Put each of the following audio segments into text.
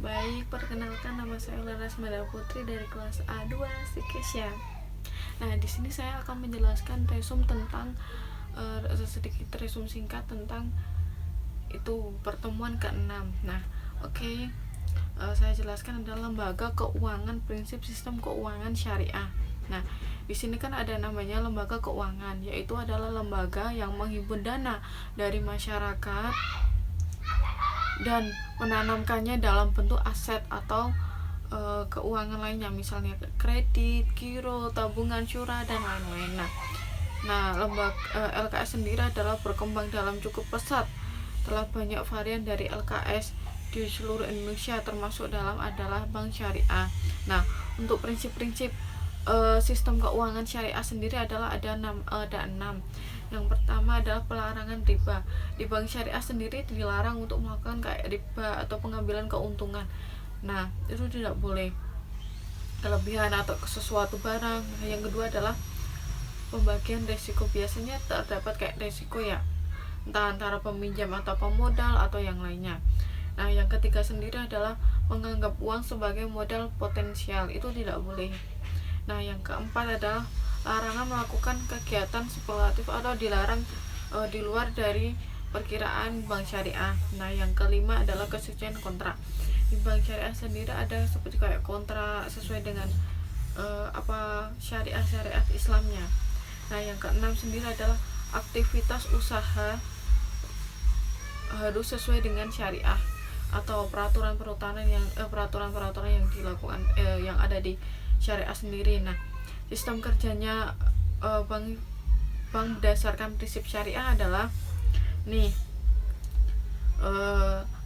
Baik, perkenalkan nama saya Laras Mada Putri dari kelas A2 Sikesya. Nah, di sini saya akan menjelaskan sedikit resum singkat tentang itu pertemuan ke-6. Nah, oke. Saya jelaskan adalah lembaga keuangan, prinsip sistem keuangan syariah. Nah, di sini kan ada namanya lembaga keuangan, yaitu adalah lembaga yang menghimpun dana dari masyarakat dan menanamkannya dalam bentuk aset atau keuangan lainnya, misalnya kredit, giro, tabungan syura dan lain-lain. Nah, lembaga LKS sendiri adalah berkembang dalam cukup pesat. Telah banyak varian dari LKS di seluruh Indonesia, termasuk dalam adalah bank syariah. Nah, untuk prinsip-prinsip sistem keuangan syariah sendiri adalah ada 6. Yang pertama adalah pelarangan riba. Di bank syariah sendiri dilarang untuk melakukan kayak riba atau pengambilan keuntungan. Nah, itu tidak boleh kelebihan atau sesuatu barang. Yang kedua adalah pembagian resiko. Biasanya terdapat kayak resiko ya, entah antara peminjam atau pemodal atau yang lainnya. Nah, yang ketiga sendiri adalah menganggap uang sebagai modal potensial. Itu tidak boleh. Nah, yang keempat adalah larangan melakukan kegiatan spekulatif atau dilarang di luar dari perkiraan bank syariah. Nah, yang kelima adalah kesucian kontrak. Di bank syariah sendiri ada seperti kayak kontrak sesuai dengan syariat Islamnya. Nah, yang keenam sendiri adalah aktivitas usaha harus sesuai dengan syariah atau peraturan-peraturan yang dilakukan yang ada di syariah sendiri. Nah, sistem kerjanya bank berdasarkan prinsip syariah adalah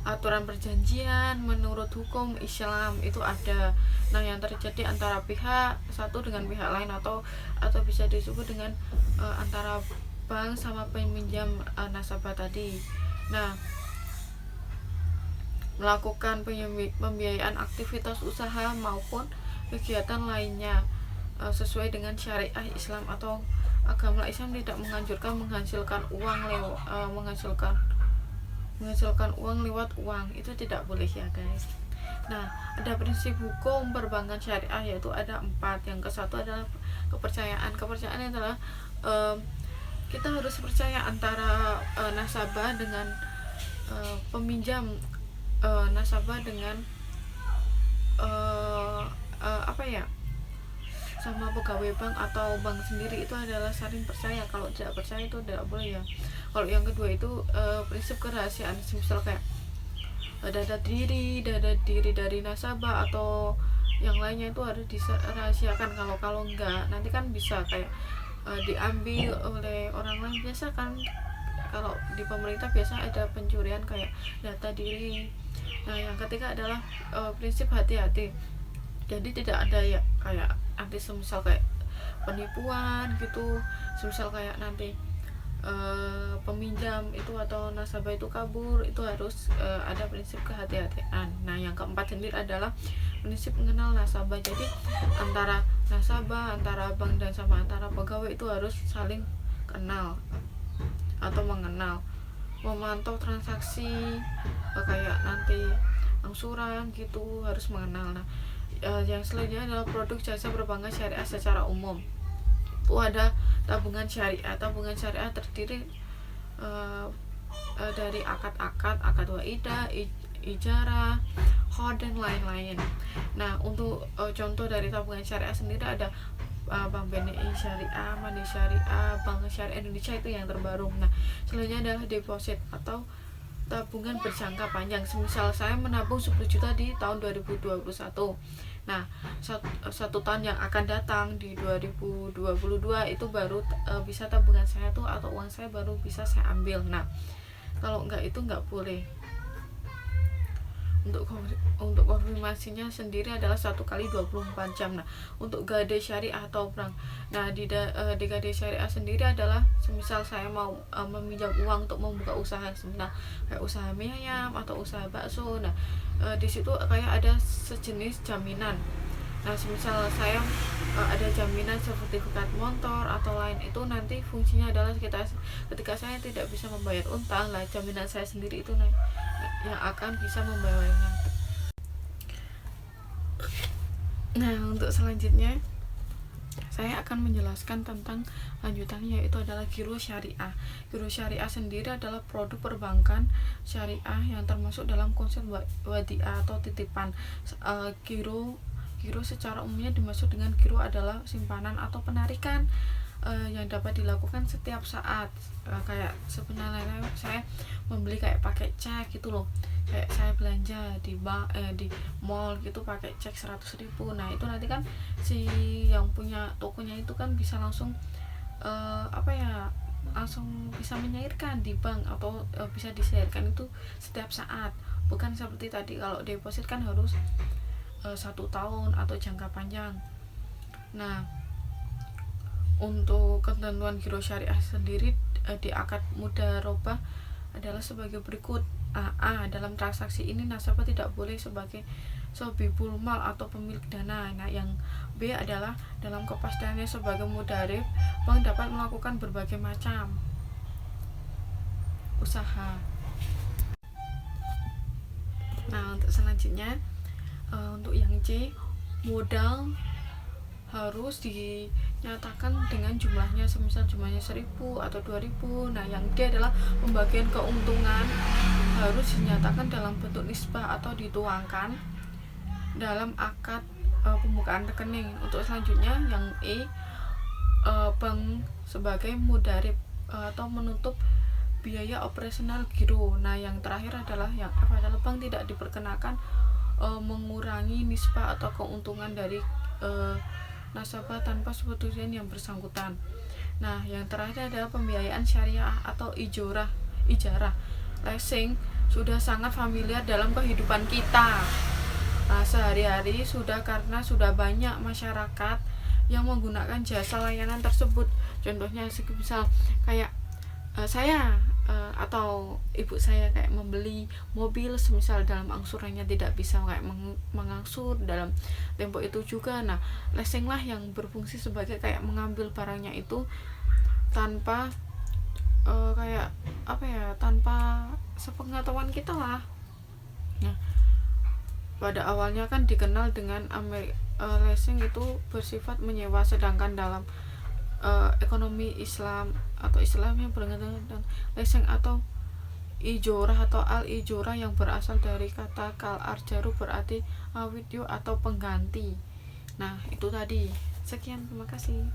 aturan perjanjian menurut hukum Islam itu ada. Nah, yang terjadi antara pihak satu dengan pihak lain atau bisa disebut dengan antara bank sama peminjam nasabah tadi. Nah, melakukan pembiayaan aktivitas usaha maupun kegiatan lainnya sesuai dengan syariah Islam atau agama Islam tidak menganjurkan menghasilkan uang lewat uang. Itu tidak boleh ya guys. Nah, ada prinsip hukum perbankan syariah, yaitu ada 4. Yang ke-1 adalah kepercayaan adalah kita harus percaya antara nasabah dengan peminjam, nasabah dengan sama pegawai bank atau bank sendiri, itu adalah saling percaya. Kalau tidak percaya itu tidak boleh ya. Kalau yang kedua itu prinsip kerahasiaan, misal kayak data diri dari nasabah atau yang lainnya itu harus dirahasiakan. Kalau enggak nanti kan bisa kayak diambil oleh orang lain. Biasa kan kalau di pemerintah biasa ada pencurian kayak data diri. Nah, yang ketiga adalah prinsip hati-hati. Jadi tidak ada ya kayak nanti semisal kayak penipuan gitu, semisal kayak nanti peminjam itu atau nasabah itu kabur, itu harus ada prinsip kehati-hatian. Nah, yang keempat sendiri adalah prinsip mengenal nasabah. Jadi antara nasabah, antara bank dan sama antara pegawai itu harus saling kenal atau mengenal, memantau transaksi kayak nanti angsuran gitu, harus mengenal. Nah, yang selanjutnya adalah produk jasa perbankan syariah secara umum. Itu ada tabungan syariah. Tabungan syariah terdiri dari akad waidah, ijarah, khod dan lain-lain. Nah, untuk contoh dari tabungan syariah sendiri ada Bank BNI Syariah, Mandiri Syariah, Bank Syariah Indonesia, itu yang terbaru. Nah, selanjutnya adalah deposit atau tabungan berjangka panjang. Semisal saya menabung 10 juta di tahun 2021. Nah, satu tahun yang akan datang di 2022 itu baru bisa tabungan saya tuh atau uang saya baru bisa saya ambil. Nah, kalau enggak itu enggak boleh. Untuk konfirmasinya sendiri adalah 1 kali 24 jam. Nah, untuk gade syariah atau bank. Nah, di gade syariah sendiri adalah semisal saya mau meminjam uang untuk membuka usaha, sebenarnya kayak usaha mie ayam atau usaha bakso. Nah, di situ kayak ada sejenis jaminan. Nah, semisal saya ada jaminan sertifikat motor atau lain, itu nanti fungsinya adalah ketika saya tidak bisa membayar utang lah, jaminan saya sendiri itu yang akan bisa membayarnya. Nah, untuk selanjutnya saya akan menjelaskan tentang lanjutannya, yaitu adalah giro syariah. Giro syariah sendiri adalah produk perbankan syariah yang termasuk dalam konsep wadiah atau titipan. Giro secara umumnya dimaksud dengan giro adalah simpanan atau penarikan yang dapat dilakukan setiap saat. Kayak sebenarnya saya membeli kayak pakai cek gitu loh, kayak saya belanja di bank di mall gitu pakai cek 100.000. Nah itu nanti kan si yang punya tokonya itu kan bisa langsung langsung bisa menyairkan di bank atau bisa dicairkan itu setiap saat, bukan seperti tadi kalau deposit kan harus 1 tahun atau jangka panjang. Nah, untuk ketentuan giro syariah sendiri di akad mudharabah adalah sebagai berikut. A. Dalam transaksi ini nasabah tidak boleh sebagai sobibul mal atau pemilik dana. Nah, yang B adalah dalam kepastiannya sebagai mudharib, bank dapat melakukan berbagai macam usaha. Nah, untuk selanjutnya untuk yang C, modal harus dinyatakan dengan jumlahnya, semisal jumlahnya 1.000 atau 2.000. Nah yang D adalah pembagian keuntungan harus dinyatakan dalam bentuk nisbah atau dituangkan dalam akad pembukaan rekening. Untuk selanjutnya yang E, bank sebagai mudharib atau menutup biaya operasional giro. Nah yang terakhir adalah yang F adalah bank tidak diperkenakan mengurangi nisbah atau keuntungan dari nasabah tanpa persetujuan yang bersangkutan. Nah, yang terakhir adalah pembiayaan syariah atau ijarah. Leasing sudah sangat familiar dalam kehidupan kita. Nah, sehari-hari karena sudah banyak masyarakat yang menggunakan jasa layanan tersebut. Contohnya misal kayak saya atau ibu saya kayak membeli mobil, semisal dalam angsurannya tidak bisa kayak mengangsur dalam tempo itu juga. Nah leasing lah yang berfungsi sebagai kayak mengambil barangnya itu tanpa tanpa sepengetahuan kita lah. Nah pada awalnya kan dikenal dengan leasing itu bersifat menyewa, sedangkan dalam ekonomi Islam atau Islam yang berkaitan dengan leasing atau ijorah atau al-ijorah yang berasal dari kata kal-arjaru berarti awidyo atau pengganti. Nah itu tadi, sekian, terima kasih.